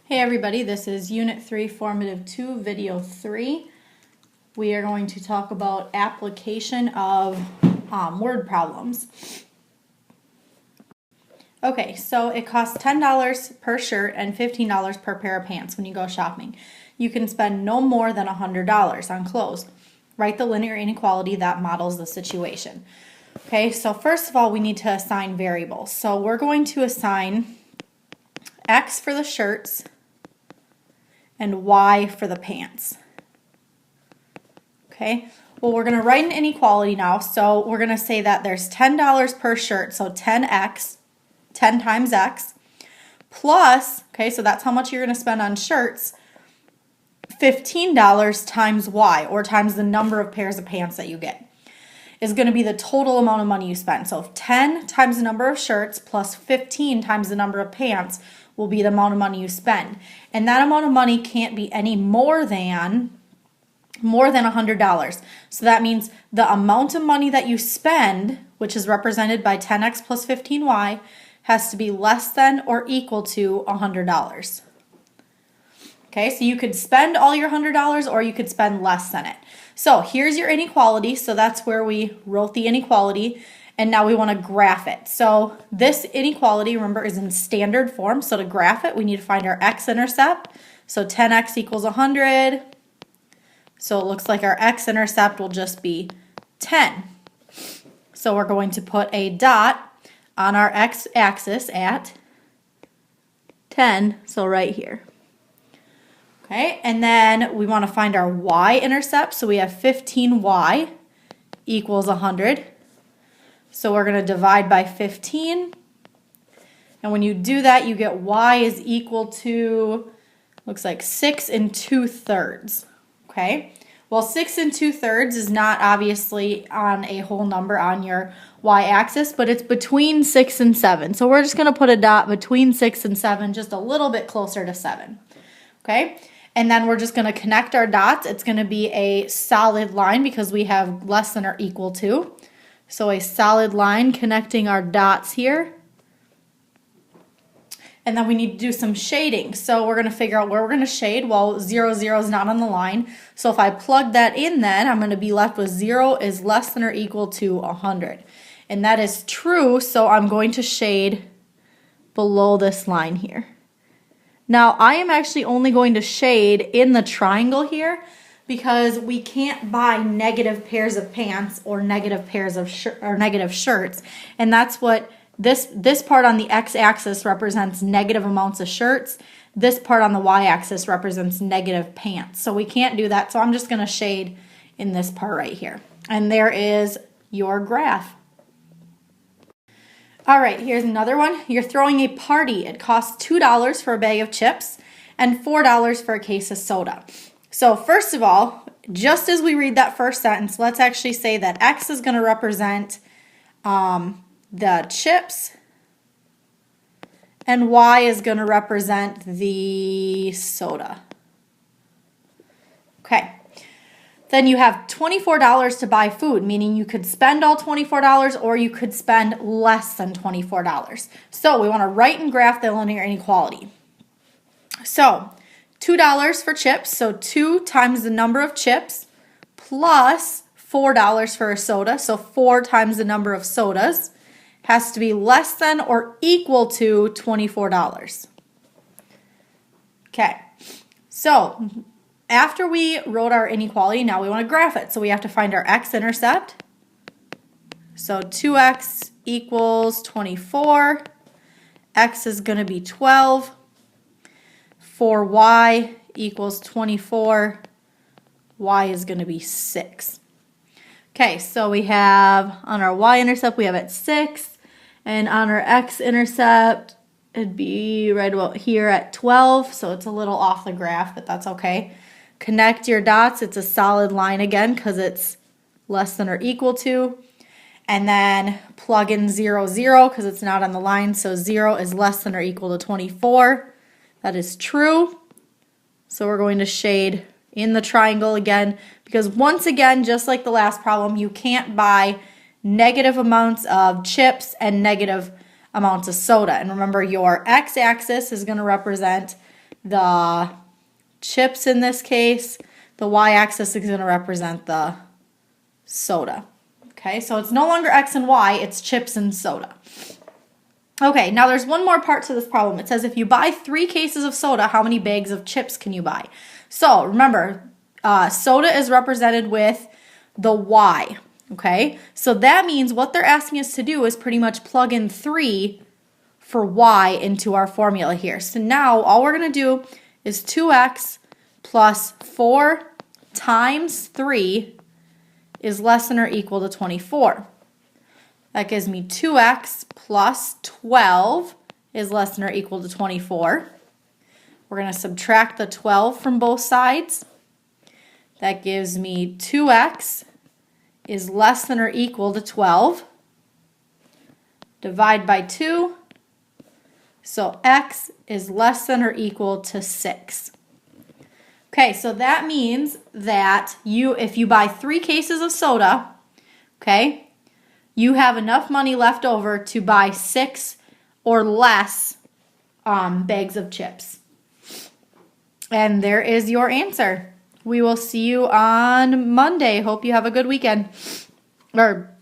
Hey everybody, this is Unit 3, Formative 2, Video 3. We are going to talk about application of word problems. Okay, so it costs $10 per shirt and $15 per pair of pants when you go shopping. You can spend no more than $100 on clothes. Write the linear inequality that models the situation. Okay, so first of all, we need to assign variables. So we're going to assign X for the shirts and Y for the pants. Okay, well, we're going to write an inequality now. So we're going to say that there's $10 per shirt, so 10x, 10 times x, plus, okay, so that's how much you're going to spend on shirts, $15 times y, or times the number of pairs of pants that you get, is going to be the total amount of money you spend. So 10 times the number of shirts plus 15 times the number of pants will be the amount of money you spend. And that amount of money can't be any more than $100. So that means the amount of money that you spend, which is represented by 10x plus 15y, has to be less than or equal to $100. Okay, so you could spend all your $100 or you could spend less than it. So here's your inequality. So that's where we wrote the inequality. And now we want to graph it. So this inequality, remember, is in standard form. So to graph it, we need to find our x-intercept. So 10x equals 100. So it looks like our x-intercept will just be 10. So we're going to put a dot on our x-axis at 10, so right here. Okay, and then we want to find our y-intercept. So we have 15y equals 100. So we're going to divide by 15. And when you do that, you get y is equal to, looks like 6 2/3. Okay, well, 6 2/3 is not obviously on a whole number on your y-axis, but it's between 6 and 7. So we're just going to put a dot between 6 and 7, just a little bit closer to 7. Okay, and then we're just going to connect our dots. It's going to be a solid line because we have less than or equal to. So a solid line connecting our dots here. And then we need to do some shading. So we're going to figure out where we're going to shade. Well, 0, 0 is not on the line. So if I plug that in, then I'm going to be left with 0 is less than or equal to 100. And that is true, so I'm going to shade below this line here. Now, I am actually only going to shade in the triangle here because we can't buy negative pairs of pants or negative pairs of negative shirts. And that's what this part on the x-axis represents negative amounts of shirts. This part on the y-axis represents negative pants. So we can't do that. So I'm just going to shade in this part right here. And there is your graph. All right, here's another one. You're throwing a party. It costs $2 for a bag of chips and $4 for a case of soda. So first of all, just as we read that first sentence, let's actually say that X is going to represent the chips and Y is going to represent the soda. Okay. Then you have $24 to buy food, meaning you could spend all $24 or you could spend less than $24. So we want to write and graph the linear inequality. So $2 for chips, so 2 times the number of chips plus $4 for a soda, so 4 times the number of sodas has to be less than or equal to $24. Okay, so after we wrote our inequality, now we want to graph it. So we have to find our x-intercept. So 2x equals 24. X is going to be 12. 4y equals 24. Y is going to be 6. Okay, so we have on our y-intercept, we have at 6. And on our x-intercept, it'd be right about here at 12. So it's a little off the graph, but that's okay. Connect your dots. It's a solid line again because it's less than or equal to. And then plug in 0, 0 because it's not on the line. So 0 is less than or equal to 24. That is true. So we're going to shade in the triangle again because once again, just like the last problem, you can't buy negative amounts of chips and negative amounts of soda. And remember, your x-axis is going to represent the chips in this case. The y-axis is going to represent the soda. Okay, so it's no longer X and Y, it's chips and soda. Okay, now there's one more part to this problem. It says if you buy 3 cases of soda, how many bags of chips can you buy? So remember, soda is represented with the Y. Okay, so that means what they're asking us to do is pretty much plug in 3 for Y into our formula here. So now all we're going to do is 2x plus 4 times 3 is less than or equal to 24. That gives me 2x plus 12 is less than or equal to 24. We're going to subtract the 12 from both sides. That gives me 2x is less than or equal to 12. Divide by 2. So x is less than or equal to 6. Okay, so that means that if you buy 3 cases of soda, okay, you have enough money left over to buy 6 or less bags of chips. And there is your answer. We will see you on Monday. Hope you have a good weekend. Or